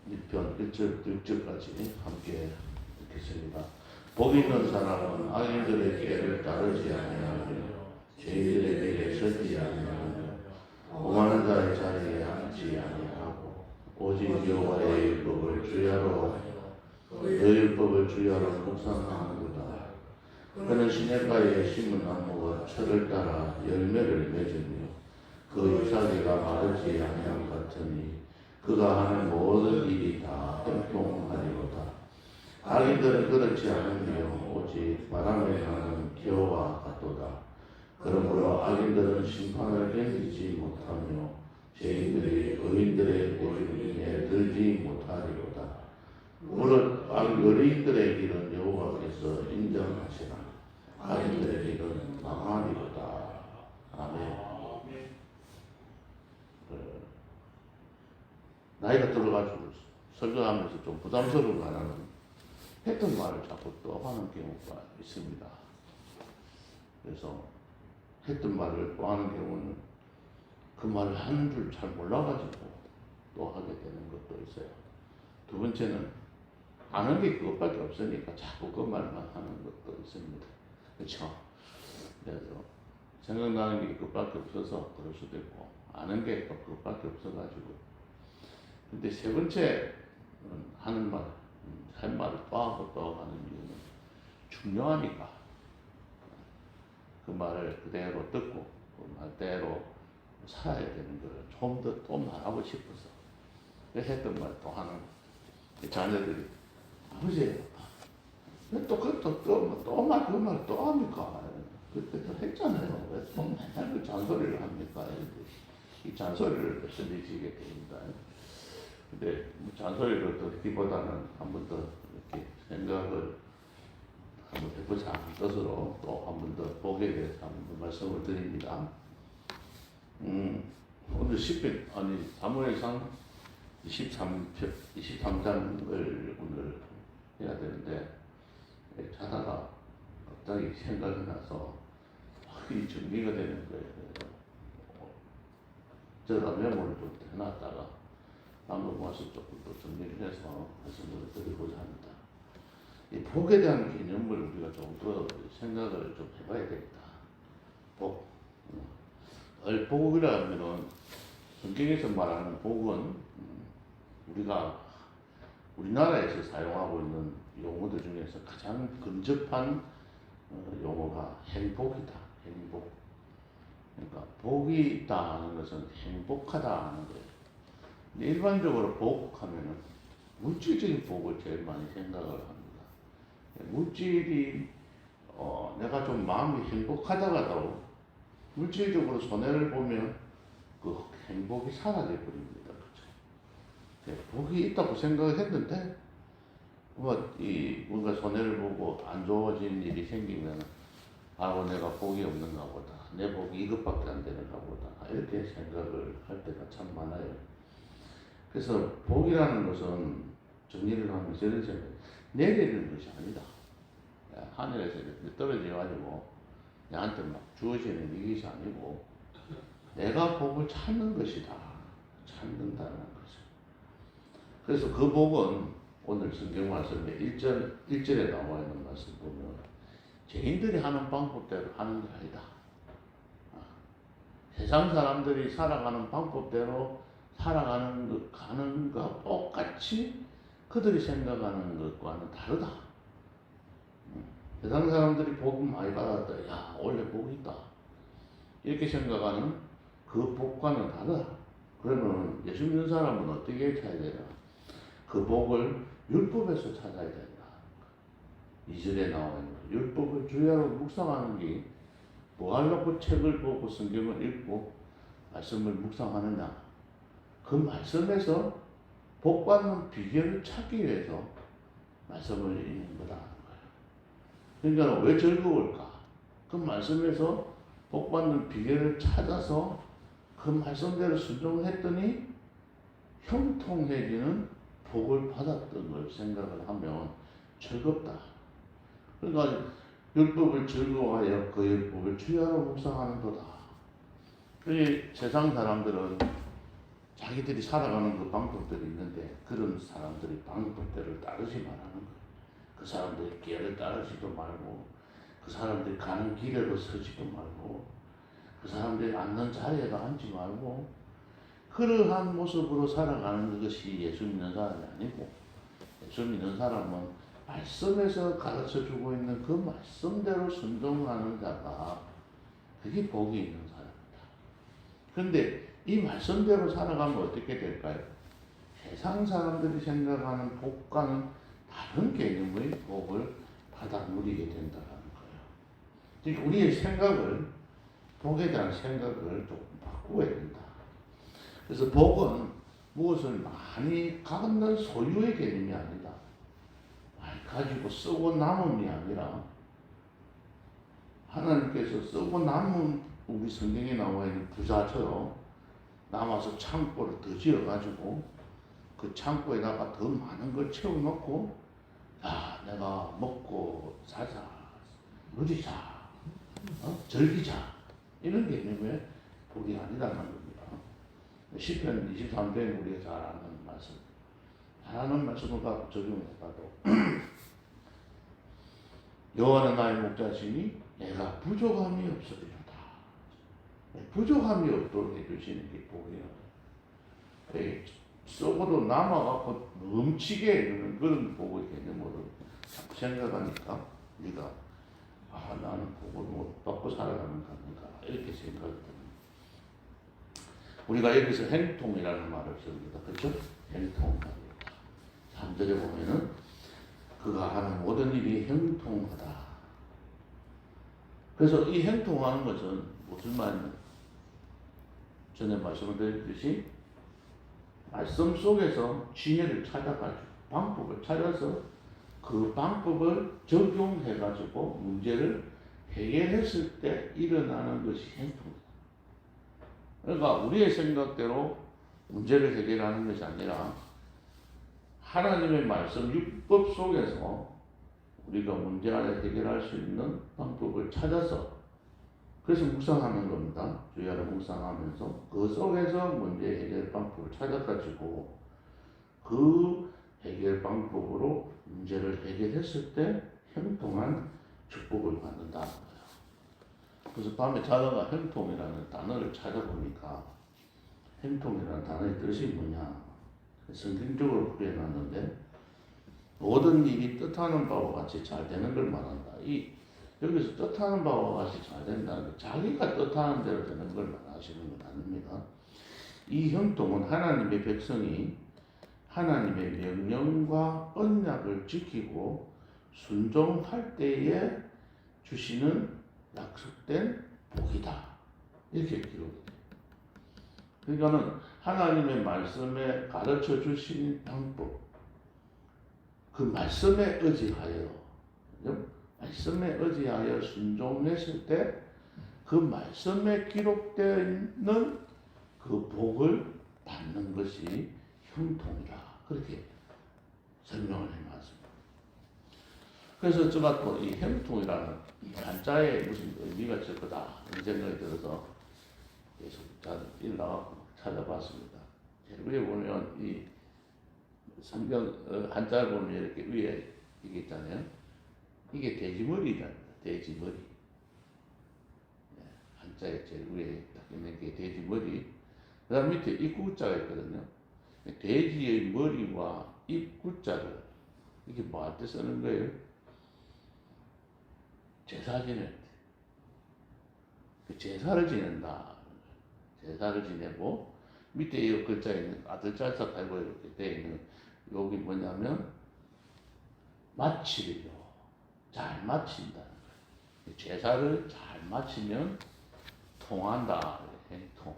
1편 1절 6절까지 함께 읽겠습니다. 복 있는 사람은 악인들의 길을 따르지 아니하며 죄인들의 길에 서지 아니하며 오만한 자의 자리에 앉지 아니하고 오직 여호와의 율법을 주야로 그 율법을 주야로 묵상하는구나. 그는 시냇가에 심은 나무와 철을 따라 열매를 맺으며 그 잎사귀가 마르지 아니함 같으니 그가 하는 모든 일이 다 형통하리로다. 악인들은 그렇지 않으며 오직 바람에 가는 기호와 같도다. 그러므로 악인들은 심판을 견디지 못하며 죄인들이 의인들의 보증에 들지 못하리로다. 무릇 의인들의 길은 여호와께서 인정하시나 악인들의 길은 망하리로다. 아멘. 나이가 들어가지고 설교하면서 좀 부담스러운 하나는 했던 말을 자꾸 또 하는 경우가 있습니다. 그래서 했던 말을 또 하는 경우는 그 말을 하는 줄 잘 몰라가지고 또 하게 되는 것도 있어요. 두 번째는 아는 게 그것밖에 없으니까 자꾸 그 말만 하는 것도 있습니다. 그렇죠? 그래서 생각나는 게 그것밖에 없어서 그럴 수도 있고 아는 게 또 그것밖에 없어가지고. 근데 세 번째 하는 말, 할 말을 또 하고 또 하는 이유는 중요하니까 그 말을 그대로 듣고 그 말대로 살아야 되는 걸 좀 더 또 말하고 싶어서 했던 말 또 하는 자녀들이 아버지 또 그 말 또 합니까? 그때도 했잖아요. 왜 또 맨날 그 잔소리를 합니까? 이 잔소리를 들리시게 됩니다. 근데 잔소리를 듣기보다는 한 번 더 이렇게 생각을 한번 해보자 뜻으로 또 한 번 더 복에 대해서 한 번 더 말씀을 드립니다. 오늘 10편 아니 사무엘상 23장을 오늘 해야 되는데 자다가 갑자기 생각이 나서 이 정리가 되는 거예요. 제가 메모를 좀 해놨다가 방금 와서 조금 더 정리를 해서 말씀을 드리고자 합니다. 이 복에 대한 개념을 우리가 좀 더 생각을 좀 해봐야 되겠다. 복. 복이라 하면은 성경에서 말하는 복은 우리가 우리나라에서 사용하고 있는 용어들 중에서 가장 근접한 용어가 행복이다. 행복. 그러니까 복이 있다 하는 것은 행복하다 하는 거예요. 일반적으로 복하면은 물질적인 복을 제일 많이 생각을 합니다. 물질이 내가 좀 마음이 행복하다가도 물질적으로 손해를 보면 그 행복이 사라져 버립니다. 그렇죠? 복이 있다고 생각을 했는데 뭔가 손해를 보고 안 좋아진 일이 생기면 내가 복이 없는가 보다. 내 복이 이것밖에 안 되는가 보다. 이렇게 생각을 할 때가 참 많아요. 그래서 복이라는 것은 정리를 하면 저런 생각, 내리는 것이 아니다. 하늘에서 떨어져가지고 나한테 막 주어지는 이것이 아니고 내가 복을 찾는 것이다. 찾는다는 것이죠. 그래서 그 복은 오늘 성경 말씀에 1절에 나와 있는 말씀 보면 죄인들이 하는 방법대로 하는 게 아니다. 세상 사람들이 살아가는 방법대로 살아가는 가는 것과 똑같이 그들이 생각하는 것과는 다르다. 세상 사람들이 복 많이 받았다. 야, 원래 복이 있다. 이렇게 생각하는 그 복과는 다르다. 그러면 예수 믿는 사람은 어떻게 찾아야 되나? 그 복을 율법에서 찾아야 된다. 2절에 나와 있는 율법을 주야로 묵상하는 게 뭐 하려고 책을 보고 성경을 읽고 말씀을 묵상하느냐? 그 말씀에서 복받는 비결을 찾기 위해서 말씀을 읽는 거다. 그러니까 왜 즐거울까? 그 말씀에서 복받는 비결을 찾아서 그 말씀대로 순종을 했더니 형통해지는 복을 받았던 걸 생각을 하면 즐겁다. 그러니까 율법을 즐거워하여 그 율법을 주야로 묵상하는 거다. 세상 사람들은 자기들이 살아가는 그 방법들이 있는데 그런 그런 사람들이 방법대로 따르지 말라는 거예요. 그 사람들이 길을 따르지도 말고, 그 사람들이 가는 길에도 서지도 말고, 그 사람들이 앉는 자리에도 앉지 말고, 그러한 모습으로 살아가는 것이 예수 믿는 사람이 아니고, 예수 믿는 사람은 말씀에서 가르쳐주고 있는 그 말씀대로 순종하는 자가 그게 복이 있는 사람이다. 그런데 이 말씀대로 살아가면 어떻게 될까요? 세상 사람들이 생각하는 복과는 다른 개념의 복을 받아 누리게 된다는 거예요. 그러니까 우리의 생각을, 복에 대한 생각을 조금 바꾸어야 된다. 그래서 복은 무엇을 많이 갖는 소유의 개념이 아니다. 많이 가지고 쓰고 남음이 아니라 하나님께서 쓰고 남은, 우리 성경에 나와 있는 부자처럼 남아서 창고를 더 지어가지고 그 창고에다가 더 많은 걸 채워놓고, 야, 내가 먹고 사자, 누리자, 즐기자, 이런 개념의 복이 아니라는 겁니다. 시편 23편에 우리가 잘 아는 말씀, 잘 아는 말씀을 갖고 적용해봐도 여호와는 나의 목자시니 내가 부족함이 없으리로다. 부족함이 없도록 해주시는 게 복이에요. 썩어도 남아갖고 넘치게 이러는 그런 복의 개념으로 생각하니까 우리가 나는 복을 못 받고 살아가는 건가 이렇게 생각이 듭니다. 우리가 여기서 행통이라는 말을 씁니다. 그렇죠? 행통합니다. 3절에 보면은 그가 하는 모든 일이 행통하다. 그래서 이 행통하는 것은 무슨 말이냐? 전에 말씀을 드렸듯이 말씀 속에서 지혜를 찾아가지고 방법을 찾아서 그 방법을 적용해가지고 문제를 해결했을 때 일어나는 것이 행통이다. 그러니까 우리의 생각대로 문제를 해결하는 것이 아니라 하나님의 말씀 율법 속에서 우리가 문제를 해결할 수 있는 방법을 찾아서, 그래서 묵상하는 겁니다. 주야를 묵상하면서 그 속에서 문제 해결 방법을 찾아가지고 그 해결 방법으로 문제를 해결했을 때 형통한 축복을 받는다는 거예요. 그래서 밤에 자다가 형통이라는 단어를 찾아보니까 형통이라는 단어의 뜻이 뭐냐? 성경적으로 풀어놨는데 모든 일이 뜻하는 바와 같이 잘 되는 걸 말한다. 여기서 뜻하는 바와 같이 잘 된다는 게 자기가 뜻하는 대로 되는 걸 말하시는 건 아닙니다. 이 형통은 하나님의 백성이 하나님의 명령과 언약을 지키고 순종할 때에 주시는 약속된 복이다. 이렇게 기록이 돼요. 그러니까는 하나님의 말씀에 가르쳐 주신 방법, 그 말씀에 의지하여, 말씀에 의지하여 순종했을 때 그 말씀에 기록되어 있는 그 복을 받는 것이 형통이다. 그렇게 설명을 해놨습니다. 그래서 제가 또 이 형통이라는 이 한자에 무슨 의미가 있을 거다 이런 생각이 들어서 계속 일나가고 찾아봤습니다. 위에 보면 이 성경 한자를 보면 이렇게 위에 이게 있잖아요. 이게 돼지머리잖아요. 돼지머리. 한자에 제일 위에 딱 있는 게 돼지머리. 그 다음 밑에 입구자가 있거든요. 돼지의 머리와 입구자를 이게 뭐한테 쓰는 거예요? 제사 지낼 때. 그 제사를 지낸다. 제사를 지내고 밑에 이 글자에 있는 아들짤사 달고 이렇게 되어 있는 여기 뭐냐면 마치리요. 잘 마친다는 거예요. 제사를 잘 마치면 통한다. 행통.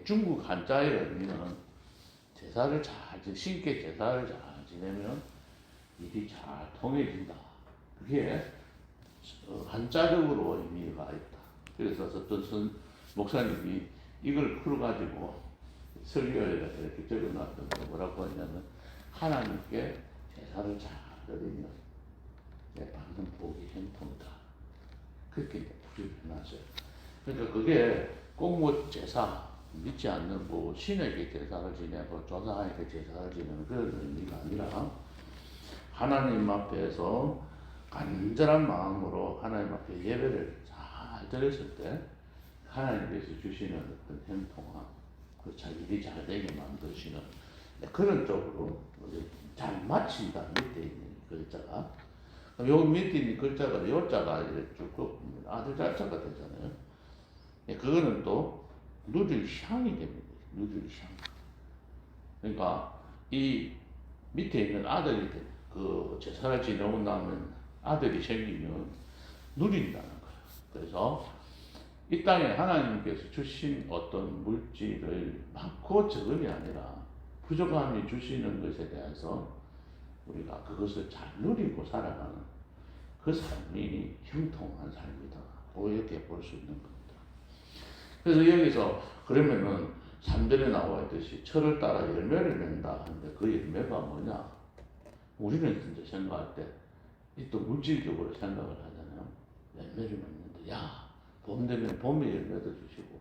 중국 한자의 의미는 제사를 신께 제사를 잘 지내면 일이 잘 통해진다. 그게 한자적으로 의미가 있다. 그래서 어떤 목사님이 이걸 풀어가지고 설교에 이렇게 적어놨던 거 뭐라고 하냐면 하나님께 제사를 잘 드리면 받는 복이 형통이다. 그렇게 풀이해놨어요. 그러니까 그게 꼭 뭐 제사, 믿지 않는 뭐 신에게 제사를 지내고 조상에게 제사를 지내는 그런 의미가 아니라 하나님 앞에서 간절한 마음으로 하나님 앞에 예배를 잘 드렸을 때 하나님께서 주시는 어떤 행통함, 그 일이 잘 되게 만드시는 그런 쪽으로 잘 맞춘다. 밑에 있는 글자가 요 밑에 있는 글자가 요자가 이렇게 쭉 아들 자자가 되잖아요. 그거는 또 누릴 향이 됩니다. 누릴 향. 그러니까 이 밑에 있는 아들이 그 제사를 지내고 나면 아들이 생기면 누린다는 거예요. 그래서 이 땅에 하나님께서 주신 어떤 물질을 많고 적음이 아니라 부족함이 주시는 것에 대해서 우리가 그것을 잘 누리고 살아가는 그 삶이 형통한 삶이다. 이렇게 볼 수 있는 겁니다. 그래서 여기서 그러면은 3절에 나와 있듯이 철을 따라 열매를 맺는다 하는데 그 열매가 뭐냐? 우리는 진짜 생각할 때 또 물질적으로 생각을 하잖아요. 열매를 맺는데 봄 되면 봄에 열매도 주시고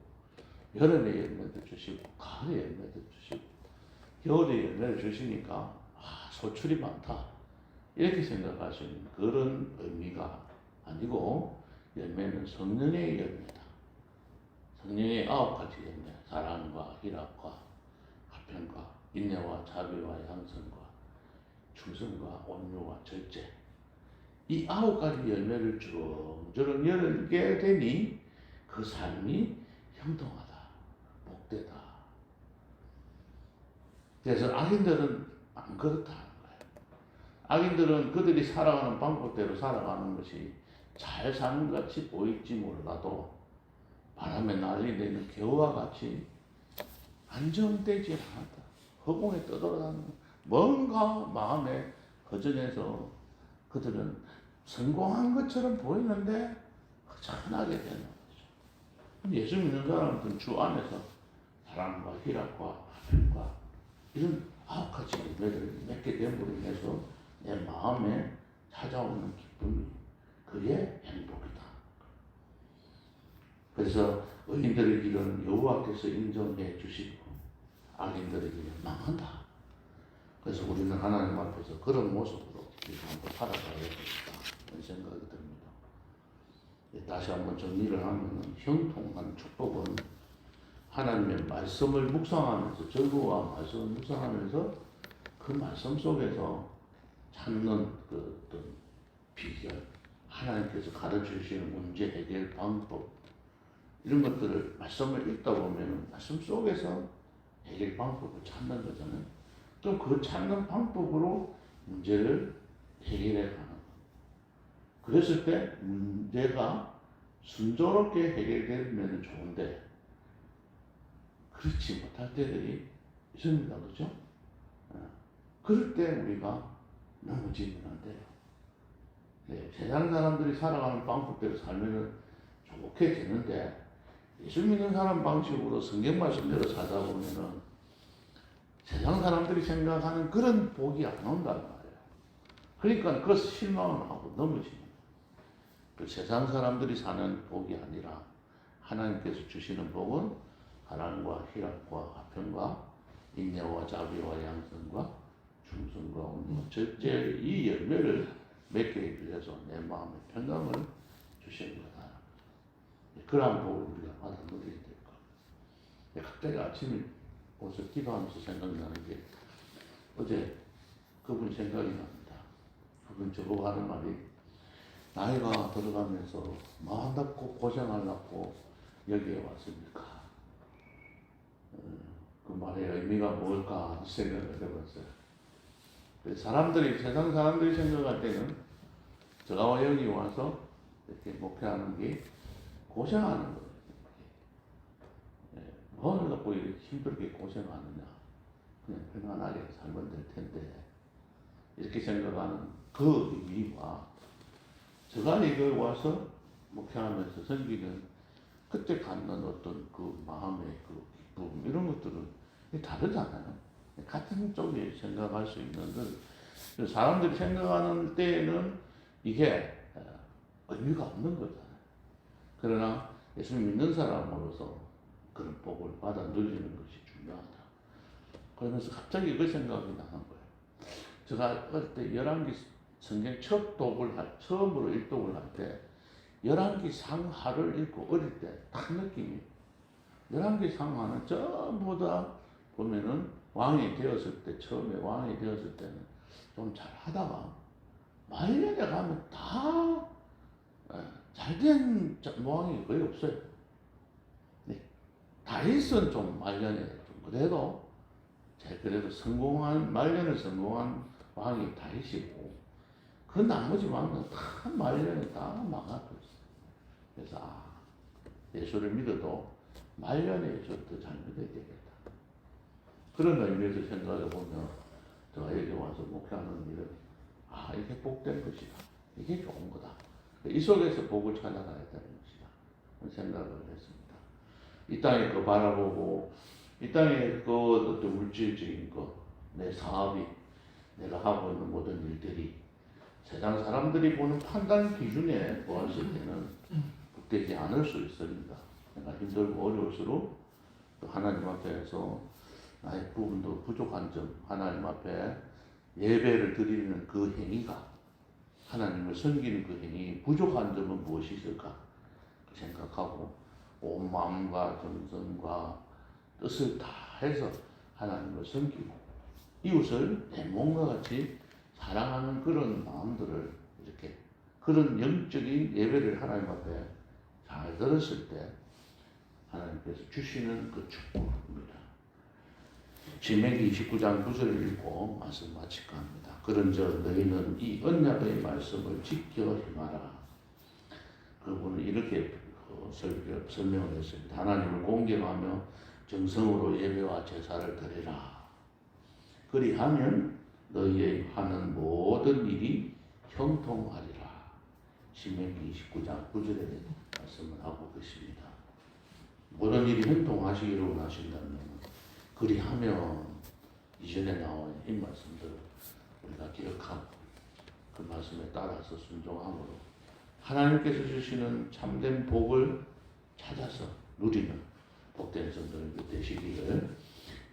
여름에 열매도 주시고 가을에 열매도 주시고 겨울에 열매를 주시니까 소출이 많다 이렇게 생각할 수 있는 그런 의미가 아니고 열매는 성령의 열매다. 성령의 9가지 열매, 사랑과 희락과 화평과 인내와 자비와 양선과 충성과 온유와 절제, 이 9가지 열매를 주렁주렁 열게 되니 그 삶이 형통하다, 복되다. 그래서 악인들은 안 그렇다는 거예요. 악인들은 그들이 살아가는 방법대로 살아가는 것이 잘 사는 것 같이 보일지 몰라도 바람에 날리는 겨우와 같이 안정되지 않았다. 허공에 떠돌아다니는 뭔가 마음에 허전해서 그들은 성공한 것처럼 보이는데 허전하게 되는 거죠. 예수 믿는 사람들은 주 안에서 사랑과 희락과 화평과 이런 9가지 열매를 맺게 됨으로 인해서 내 마음에 찾아오는 기쁨이 그의 행복이다. 그래서 의인들의 길은 여호와께서 인정해 주시고 악인들의 길은 망한다. 그래서 우리는 하나님 앞에서 그런 모습으로 한번 살아가야 되겠다 이런 생각이 듭니다. 다시 한번 정리를 하면 형통한 축복은 하나님의 말씀을 묵상하면서 전부와 말씀을 묵상하면서 그 말씀 속에서 찾는 그 어떤 비결, 하나님께서 가르쳐 주시는 문제 해결 방법 이런 것들을 말씀을 읽다 보면 말씀 속에서 해결 방법을 찾는 거잖아요. 또 그 찾는 방법으로 문제를 해결해 가는 거예요. 그랬을 때 문제가 순조롭게 해결되면 좋은데 그렇지 못할 때들이 있습니다. 그렇죠? 그럴 때 우리가 넘어지면 안 돼요. 세상 사람들이 살아가는 방법대로 살면 좋게 되는데 예수 믿는 사람 방식으로 성경 말씀대로 살다 보면은 세상 사람들이 생각하는 그런 복이 안 온단 말이에요. 그러니까 그것을 실망을 하고 넘어지는 거예요. 그 세상 사람들이 사는 복이 아니라 하나님께서 주시는 복은 사랑과 희락과 화평과 인내와 자비와 양선과 충성과 온유와 절제 이 열매를 맺게 위해서 내 마음에 평강을 주시는 거다. 그러한 복을 우리가 받아 누려야 될 것. 갑자기 아침에 어서 기도하면서 생각나는 게 어제 그분 생각이 납니다. 그분 저보고 하는 말이 나이가 들어가면서 뭐 한다고 고생하려고 여기에 왔습니까? 그 말의 의미가 뭘까 생각을 해봤어요. 사람들이 세상 사람들이 생각할 때는 저와 여기 와서 이렇게 목회하는 게 고생하는 거예요. 뭘 갖고 이렇게 힘들게 고생하느냐. 그냥 편안하게 살면 될 텐데. 이렇게 생각하는 그 의미와 제가 이걸 와서 목회하면서 섬기는 그때 갖는 어떤 그 마음의 그 기쁨, 이런 것들은 다르잖아요. 같은 쪽에 생각할 수 있는 걸 사람들이 생각하는 때에는 이게 의미가 없는 거잖아요. 그러나 예수 믿는 사람으로서 그런 복을 받아 누리는 것이 중요하다. 그러면서 갑자기 그 생각이 나는 거예요. 제가 어릴 때 열왕기 성경 처음으로 일독을 할 때 열왕기 상하를 읽고 어릴 때 딱 느낌이 열왕기 상하는 전부 다 보면은 왕이 되었을 때 처음에 왕이 되었을 때는 좀 잘하다가 말년에 가면 다 잘된 왕이 거의 없어요. 네. 다윗은 좀 말년에 좀 그래도 말년에 성공한 왕이 다윗이고 그 나머지 왕은 다 말년에 다 망하고 있어요. 그래서 예수를 믿어도 말년에 예수를 더 잘 믿어야 되겠다. 그런 의미에서 생각해 보면 제가 여기 와서 목회하는 일은 이게 복된 것이다. 이게 좋은 거다. 이 속에서 복을 찾아가야 되는 것이다. 그런 생각을 했습니다. 이 땅에 그 바라보고 이 땅에 그 어떤 물질적인 내 사업이 내가 하고 있는 모든 일들이 세상 사람들이 보는 판단 기준에 보았을 때는 복되지 않을 수 있습니다. 내가 힘들고 어려울수록 또 하나님 앞에서 나의 부분도 부족한 점, 하나님 앞에 예배를 드리는 그 행위가 하나님을 섬기는 그 행위 부족한 점은 무엇이 있을까 생각하고 온 마음과 정성과 뜻을 다 해서 하나님을 섬기고 이웃을 내 몸과 같이 사랑하는 그런 마음들을 이렇게 그런 영적인 예배를 하나님 앞에 잘 들었을 때 하나님께서 주시는 그 축복입니다. 신명기 29장 9절을 읽고 말씀 마칠까 합니다. 그런즉 너희는 이 언약의 말씀을 지켜 행하라. 그분은 이렇게 설명을 했습니다. 하나님을 공경하며 정성으로 예배와 제사를 드리라. 그리하면 너희의 하는 모든 일이 형통하리라. 신명기 29장 9절에 말씀을 하고 계십니다. 모든 일이 형통하시기를 원하신다면 그리하면 이전에 나온 이 말씀들을 우리가 기억하고 그 말씀에 따라서 순종함으로 하나님께서 주시는 참된 복을 찾아서 누리는 복된 성도들 되시기를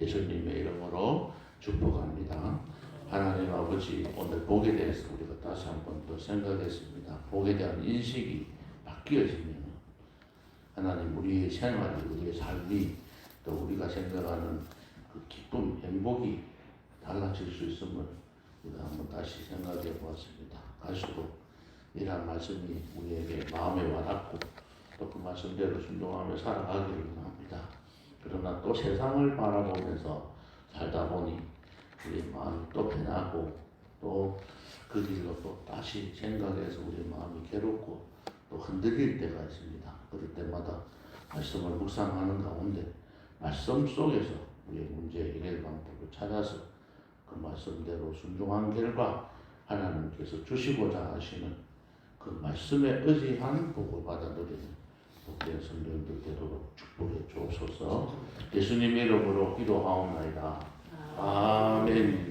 예수님의 이름으로 축복합니다. 하나님 아버지, 오늘 복에 대해서 우리가 다시 한번 더 생각했습니다. 복에 대한 인식이 바뀌어지면 하나님 우리의 생활이, 우리의 삶이 또 우리가 생각하는 그 기쁨, 행복이 달라질 수 있음을 우리가 한번 다시 생각해 보았습니다. 갈수록 이러한 말씀이 우리에게 마음에 와닿고 또 그 말씀대로 순종하며 살아가기를 원합니다. 그러나 또 세상을 바라보면서 살다 보니 우리 마음이 또 변하고 또 그 길로 또 다시 생각해서 우리 마음이 괴롭고 또 흔들릴 때가 있습니다. 그럴 때마다 말씀을 묵상하는 가운데 말씀 속에서 우리의 문제 해결 방법을 찾아서 그 말씀대로 순종한 결과 하나님께서 주시고자 하시는 그 말씀에 의지한 복을 받아 누리는 복된 성도들 되도록 축복해 주옵소서. 예수님의 이름으로 기도하옵나이다. 아멘.